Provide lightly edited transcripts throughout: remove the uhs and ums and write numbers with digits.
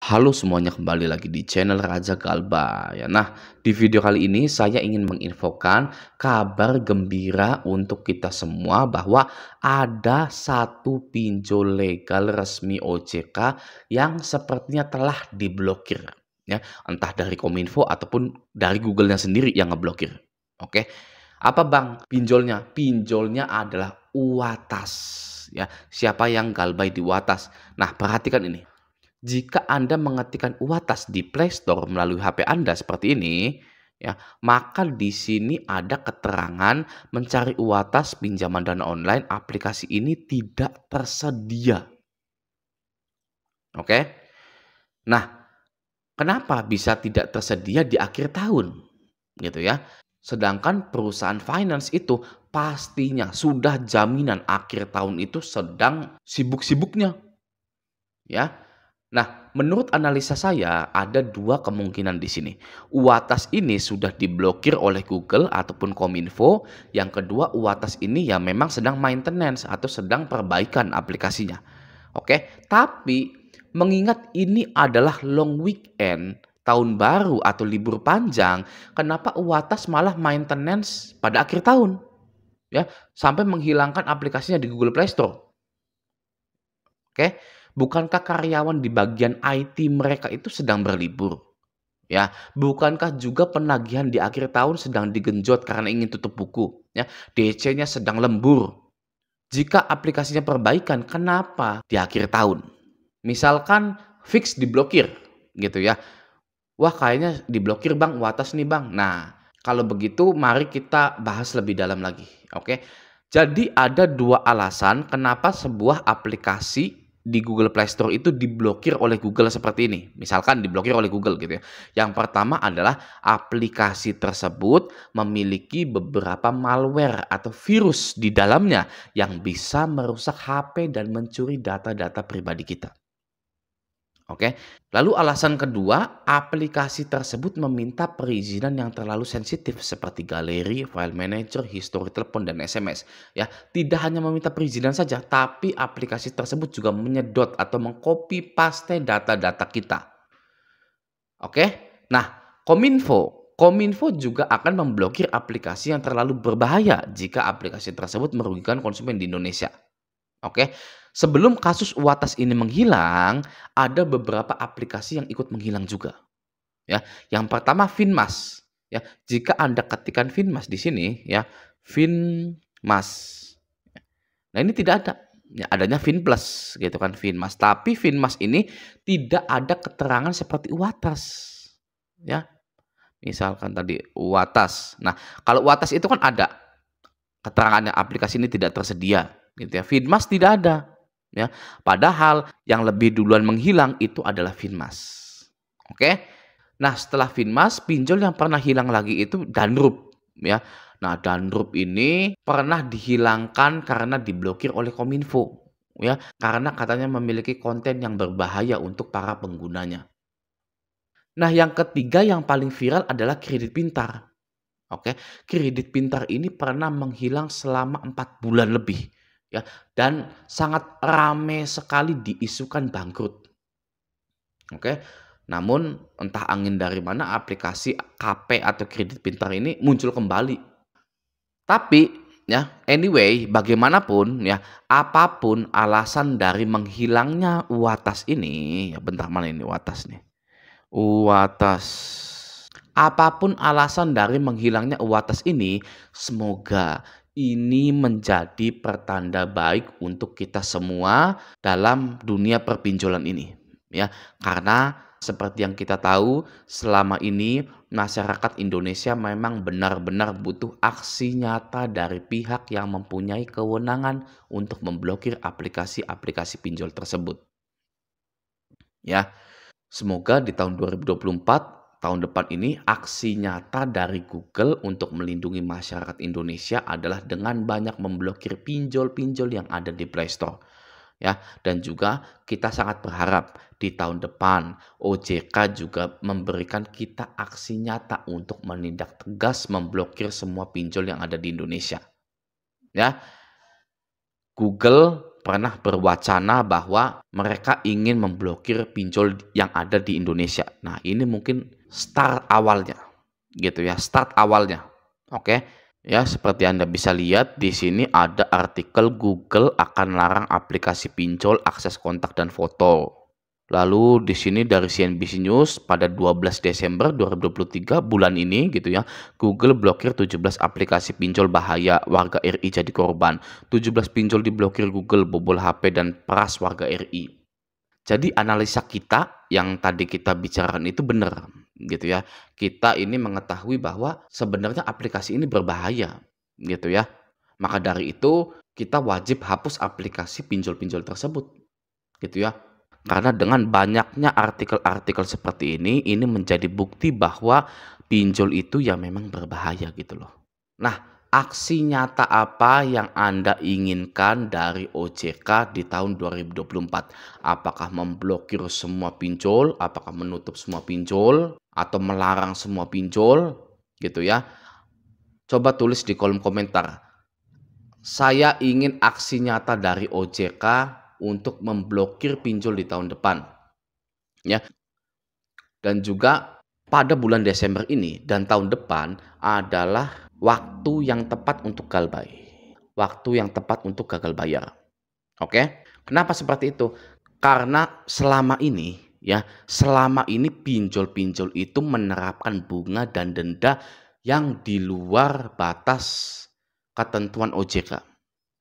Halo semuanya, kembali lagi di channel Raja Galba ya. Nah, di video kali ini saya ingin menginfokan kabar gembira untuk kita semua bahwa ada satu pinjol legal resmi OJK yang sepertinya telah diblokir ya, entah dari Kominfo ataupun dari Google-nya sendiri yang ngeblokir. Oke. Apa Bang pinjolnya? Pinjolnya adalah Uwatas ya. Siapa yang galbay di Uwatas? Nah, perhatikan ini. Jika Anda mengetikkan Uwatas di Play Store melalui HP Anda seperti ini, ya, maka di sini ada keterangan mencari Uwatas pinjaman dana online, aplikasi ini tidak tersedia. Oke. Nah, kenapa bisa tidak tersedia di akhir tahun? Gitu ya. Sedangkan perusahaan finance itu pastinya sudah jaminan akhir tahun itu sedang sibuk-sibuknya, ya. Nah, menurut analisa saya ada dua kemungkinan di sini. Uwatas ini sudah diblokir oleh Google ataupun Kominfo. Yang kedua, Uwatas ini ya memang sedang maintenance atau sedang perbaikan aplikasinya. Oke, tapi mengingat ini adalah long weekend, tahun baru atau libur panjang, kenapa Uwatas malah maintenance pada akhir tahun? Ya, sampai menghilangkan aplikasinya di Google Play Store. Oke, bukankah karyawan di bagian IT mereka itu sedang berlibur? Ya, bukankah juga penagihan di akhir tahun sedang digenjot karena ingin tutup buku? Ya, DC-nya sedang lembur. Jika aplikasinya perbaikan, kenapa di akhir tahun? Misalkan fix diblokir, gitu ya. Wah, kayaknya diblokir bang, Watas nih bang. Nah, kalau begitu mari kita bahas lebih dalam lagi. Oke, jadi ada dua alasan kenapa sebuah aplikasi di Google Play Store itu diblokir oleh Google seperti ini. Misalkan diblokir oleh Google gitu ya. Yang pertama adalah aplikasi tersebut memiliki beberapa malware atau virus di dalamnya yang bisa merusak HP dan mencuri data-data pribadi kita. Oke. Lalu alasan kedua, aplikasi tersebut meminta perizinan yang terlalu sensitif seperti galeri, file manager, histori telepon, dan SMS. Ya, tidak hanya meminta perizinan saja, tapi aplikasi tersebut juga menyedot atau mengcopy paste data-data kita. Oke. Nah, Kominfo juga akan memblokir aplikasi yang terlalu berbahaya jika aplikasi tersebut merugikan konsumen di Indonesia. Oke, sebelum kasus Uwatas ini menghilang, ada beberapa aplikasi yang ikut menghilang juga, ya. Yang pertama Finmas, ya. Jika Anda ketikkan Finmas di sini, ya, Finmas. Nah, ini tidak ada, ya, adanya Finplus gitu kan, Finmas. Tapi Finmas ini tidak ada keterangan seperti Uwatas, ya. Misalkan tadi Uwatas. Nah, kalau Uwatas itu kan ada keterangannya aplikasi ini tidak tersedia, gitu ya. Finmas tidak ada, ya. Padahal yang lebih duluan menghilang itu adalah Finmas. Oke. Nah, setelah Finmas, pinjol yang pernah hilang lagi itu Danrup, ya. Nah, Danrup ini pernah dihilangkan karena diblokir oleh Kominfo, ya, karena katanya memiliki konten yang berbahaya untuk para penggunanya. Nah, yang ketiga yang paling viral adalah Kredit Pintar. Oke, Kredit Pintar ini pernah menghilang selama 4 bulan lebih, ya, dan sangat rame sekali diisukan bangkrut. Oke, namun entah angin dari mana aplikasi KP atau Kredit Pintar ini muncul kembali. Tapi ya, anyway, bagaimanapun ya, apapun alasan dari menghilangnya Uwatas ini, ya bentar mana ini Uwatas nih. Uwatas. Apapun alasan dari menghilangnya Uwatas ini, semoga ini menjadi pertanda baik untuk kita semua dalam dunia perpinjolan ini, ya. Karena seperti yang kita tahu, selama ini masyarakat Indonesia memang benar-benar butuh aksi nyata dari pihak yang mempunyai kewenangan untuk memblokir aplikasi-aplikasi pinjol tersebut, ya. Semoga di tahun 2024, tahun depan ini, aksi nyata dari Google untuk melindungi masyarakat Indonesia adalah dengan banyak memblokir pinjol-pinjol yang ada di Play Store. Ya, dan juga kita sangat berharap di tahun depan OJK juga memberikan kita aksi nyata untuk menindak tegas memblokir semua pinjol yang ada di Indonesia. Ya, Google pernah berwacana bahwa mereka ingin memblokir pinjol yang ada di Indonesia. Nah, ini mungkin start awalnya, gitu ya, start awalnya. Oke, ya seperti Anda bisa lihat di sini ada artikel Google akan larang aplikasi pinjol akses kontak dan foto. Lalu di sini dari CNBC News pada 12 Desember 2023 bulan ini gitu ya, Google blokir 17 aplikasi pinjol bahaya, warga RI jadi korban. 17 pinjol diblokir Google, bobol HP dan peras warga RI. Jadi analisa kita yang tadi kita bicarakan itu benar gitu ya. Kita ini mengetahui bahwa sebenarnya aplikasi ini berbahaya gitu ya. Maka dari itu kita wajib hapus aplikasi pinjol-pinjol tersebut gitu ya. Karena dengan banyaknya artikel-artikel seperti ini menjadi bukti bahwa pinjol itu ya memang berbahaya gitu loh. Nah, aksi nyata apa yang Anda inginkan dari OJK di tahun 2024? Apakah memblokir semua pinjol, apakah menutup semua pinjol, atau melarang semua pinjol gitu ya? Coba tulis di kolom komentar. Saya ingin aksi nyata dari OJK untuk memblokir pinjol di tahun depan. Ya, dan juga pada bulan Desember ini dan tahun depan adalah waktu yang tepat untuk galbay. Waktu yang tepat untuk gagal bayar. Oke? Kenapa seperti itu? Karena selama ini pinjol-pinjol itu menerapkan bunga dan denda yang di luar batas ketentuan OJK.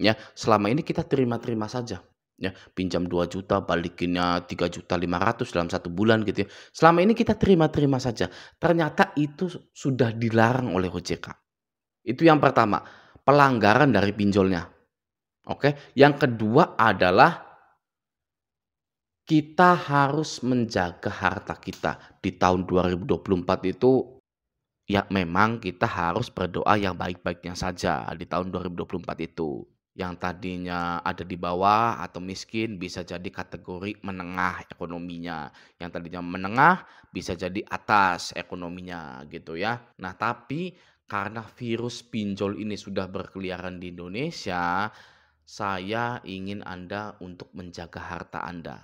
Ya, selama ini kita terima-terima saja. Ya, pinjam 2 juta, balikinnya 3.500.000 dalam 1 bulan gitu ya. Selama ini kita terima-terima saja. Ternyata itu sudah dilarang oleh OJK. Itu yang pertama, pelanggaran dari pinjolnya. Oke, yang kedua adalah kita harus menjaga harta kita. Di tahun 2024 itu ya memang kita harus berdoa yang baik-baiknya saja di tahun 2024 itu. Yang tadinya ada di bawah atau miskin bisa jadi kategori menengah ekonominya. Yang tadinya menengah bisa jadi atas ekonominya gitu ya. Nah, tapi karena virus pinjol ini sudah berkeliaran di Indonesia, saya ingin Anda untuk menjaga harta Anda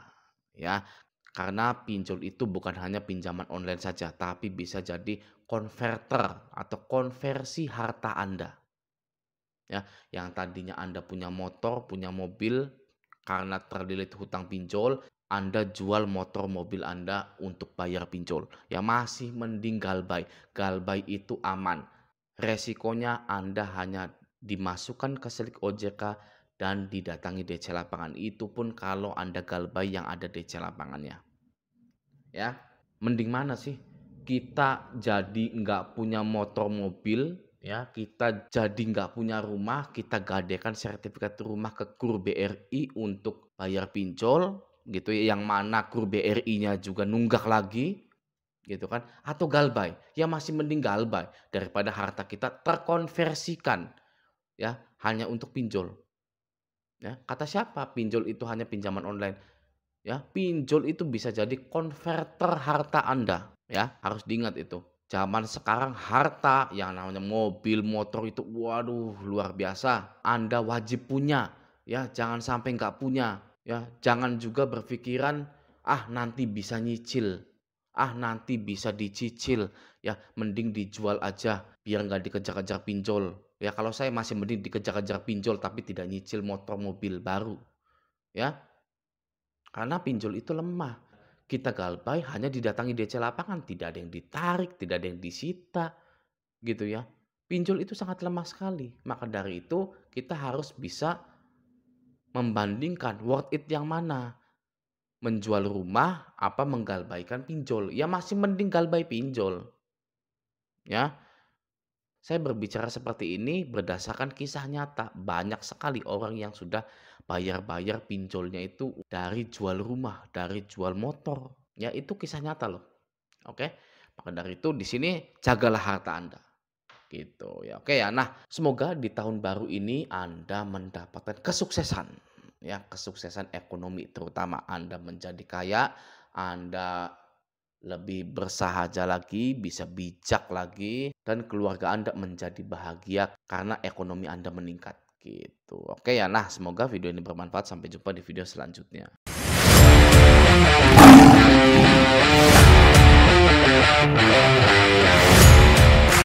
ya. Karena pinjol itu bukan hanya pinjaman online saja, tapi bisa jadi konverter atau konversi harta Anda. Ya, yang tadinya Anda punya motor, punya mobil, karena terlilit hutang pinjol, Anda jual motor mobil Anda untuk bayar pinjol. Ya masih mending galbay. Galbay itu aman. Resikonya Anda hanya dimasukkan ke selik OJK dan didatangi DC lapangan. Itu pun kalau Anda galbay yang ada DC lapangannya. Ya, mending mana sih? Kita jadi nggak punya motor mobil, ya, kita jadi nggak punya rumah, kita gadekan sertifikat rumah ke KUR BRI untuk bayar pinjol, gitu ya, yang mana KUR BRI-nya juga nunggak lagi, gitu kan? Atau galbay, ya masih mending galbay daripada harta kita terkonversikan, ya, hanya untuk pinjol. Ya, kata siapa pinjol itu hanya pinjaman online? Ya, pinjol itu bisa jadi konverter harta Anda, ya, harus diingat itu. Zaman sekarang harta yang namanya mobil, motor itu waduh luar biasa. Anda wajib punya, ya, jangan sampai nggak punya, ya. Jangan juga berpikiran, ah nanti bisa nyicil, ah nanti bisa dicicil, ya, mending dijual aja biar nggak dikejar-kejar pinjol. Ya, kalau saya masih mending dikejar-kejar pinjol tapi tidak nyicil motor mobil baru, ya. Karena pinjol itu lemah. Kita galbay hanya didatangi DC lapangan, tidak ada yang ditarik, tidak ada yang disita, gitu ya. Pinjol itu sangat lemah sekali. Maka dari itu kita harus bisa membandingkan worth it yang mana. Menjual rumah apa menggalbaikan pinjol. Ya masih mending galbay pinjol. Ya, saya berbicara seperti ini berdasarkan kisah nyata. Banyak sekali orang yang sudah bayar-bayar pinjolnya itu dari jual rumah, dari jual motor. Ya itu kisah nyata loh. Oke. Maka dari itu di sini jagalah harta Anda. Gitu ya. Oke ya. Nah, semoga di tahun baru ini Anda mendapatkan kesuksesan. Ya, kesuksesan ekonomi terutama Anda menjadi kaya, Anda lebih bersahaja lagi, bisa bijak lagi, dan keluarga Anda menjadi bahagia karena ekonomi Anda meningkat. gitu. Oke ya, nah semoga video ini bermanfaat, sampai jumpa di video selanjutnya.